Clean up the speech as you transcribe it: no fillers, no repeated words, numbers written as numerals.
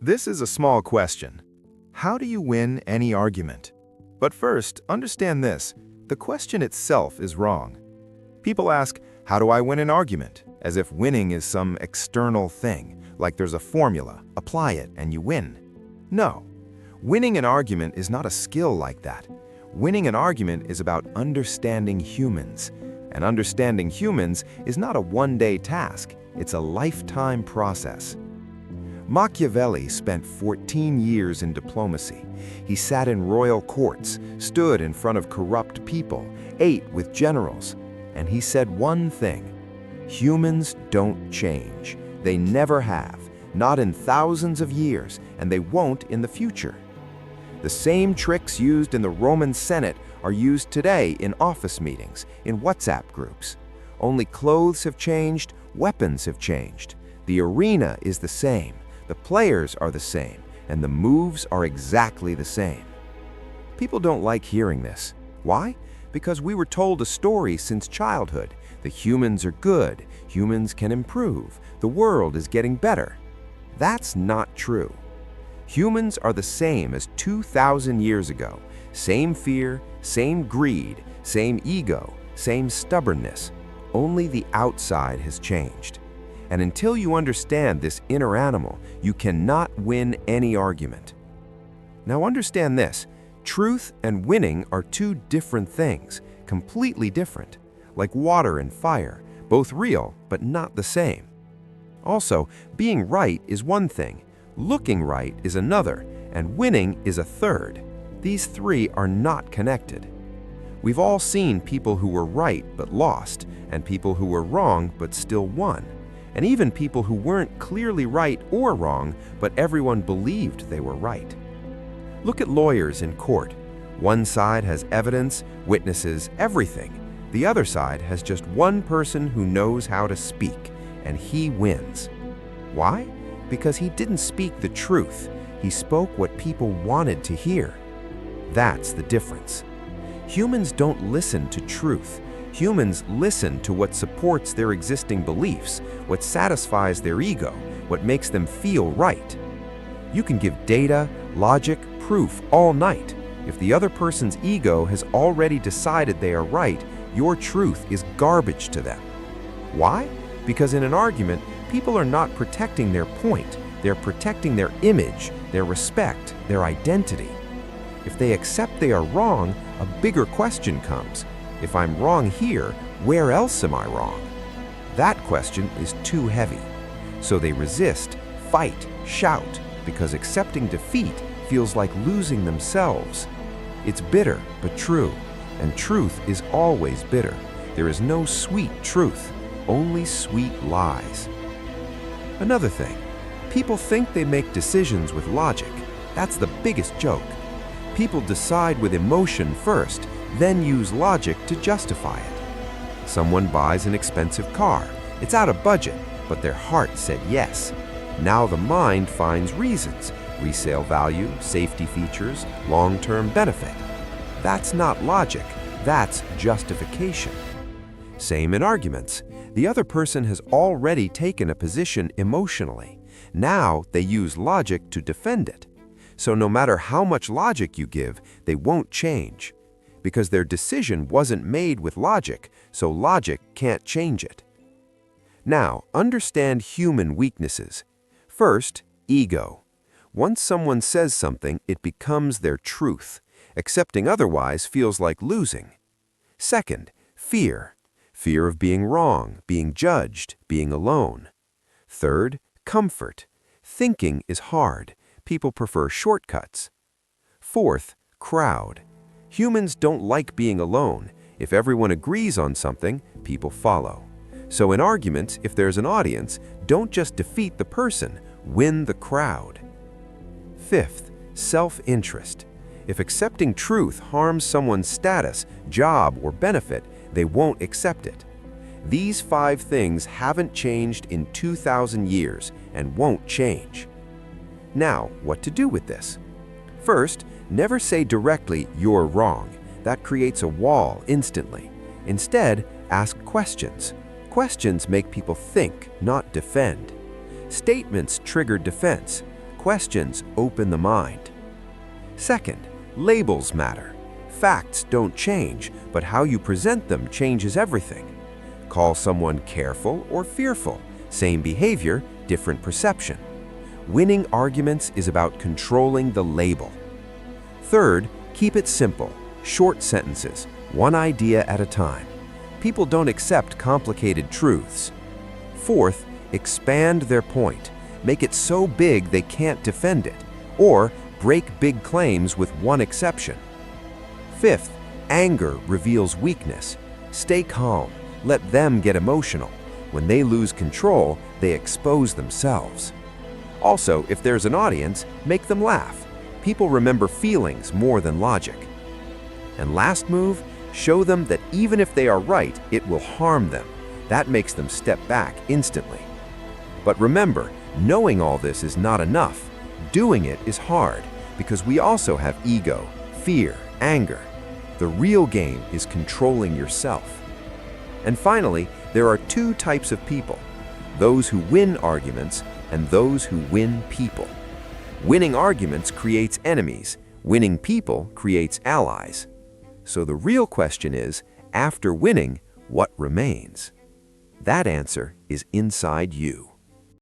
This is a small question. How do you win any argument? But first, understand this. The question itself is wrong. People ask, how do I win an argument? As if winning is some external thing, like there's a formula, apply it, and you win. No. Winning an argument is not a skill like that. Winning an argument is about understanding humans. And understanding humans is not a one-day task. It's a lifetime process. Machiavelli spent 14 years in diplomacy. He sat in royal courts, stood in front of corrupt people, ate with generals, and he said one thing: humans don't change. They never have, not in thousands of years, and they won't in the future. The same tricks used in the Roman Senate are used today in office meetings, in WhatsApp groups. Only clothes have changed, weapons have changed. The arena is the same. The players are the same, and the moves are exactly the same. People don't like hearing this. Why? Because we were told a story since childhood. The humans are good, humans can improve, the world is getting better. That's not true. Humans are the same as 2,000 years ago. Same fear, same greed, same ego, same stubbornness. Only the outside has changed. And until you understand this inner animal, you cannot win any argument. Now understand this, truth and winning are two different things, completely different, like water and fire, both real but not the same. Also, being right is one thing, looking right is another, and winning is a third. These three are not connected. We've all seen people who were right but lost, and people who were wrong but still won. And even people who weren't clearly right or wrong, but everyone believed they were right. Look at lawyers in court. One side has evidence, witnesses, everything. The other side has just one person who knows how to speak, and he wins. Why? Because he didn't speak the truth. He spoke what people wanted to hear. That's the difference. Humans don't listen to truth. Humans listen to what supports their existing beliefs, what satisfies their ego, what makes them feel right. You can give data, logic, proof all night. If the other person's ego has already decided they are right, your truth is garbage to them. Why? Because in an argument, people are not protecting their point. They're protecting their image, their respect, their identity. If they accept they are wrong, a bigger question comes. If I'm wrong here, where else am I wrong? That question is too heavy. So they resist, fight, shout, because accepting defeat feels like losing themselves. It's bitter, but true, and truth is always bitter. There is no sweet truth, only sweet lies. Another thing, people think they make decisions with logic. That's the biggest joke. People decide with emotion first, then use logic to justify it. Someone buys an expensive car. It's out of budget, but their heart said yes. Now the mind finds reasons: resale value, safety features, long-term benefit. That's not logic, that's justification. Same in arguments. The other person has already taken a position emotionally. Now they use logic to defend it. So no matter how much logic you give, they won't change. Because their decision wasn't made with logic, so logic can't change it. Now, understand human weaknesses. First, ego. Once someone says something, it becomes their truth. Accepting otherwise feels like losing. Second, fear. Fear of being wrong, being judged, being alone. Third, comfort. Thinking is hard. People prefer shortcuts. Fourth, crowd. Humans don't like being alone. If everyone agrees on something, people follow. So in arguments, if there's an audience, don't just defeat the person, win the crowd. Fifth, self-interest. If accepting truth harms someone's status, job, or benefit, they won't accept it. These 5 things haven't changed in 2,000 years and won't change. Now, what to do with this? First, never say directly, "You're wrong." That creates a wall instantly. Instead, ask questions. Questions make people think, not defend. Statements trigger defense. questions open the mind. Second, labels matter. Facts don't change, but how you present them changes everything. Call someone careful or fearful. Same behavior, different perception. Winning arguments is about controlling the label. Third, keep it simple. Short sentences, one idea at a time. People don't accept complicated truths. Fourth, expand their point. Make it so big they can't defend it, or break big claims with one exception. Fifth, anger reveals weakness. Stay calm. Let them get emotional. When they lose control, they expose themselves. Also, if there's an audience, make them laugh. People remember feelings more than logic. And last move, show them that even if they are right, it will harm them. That makes them step back instantly. But remember, knowing all this is not enough. Doing it is hard, because we also have ego, fear, anger. The real game is controlling yourself. And finally, there are two types of people: those who win arguments and those who win people. Winning arguments creates enemies. Winning people creates allies. So the real question is, after winning, what remains? That answer is inside you.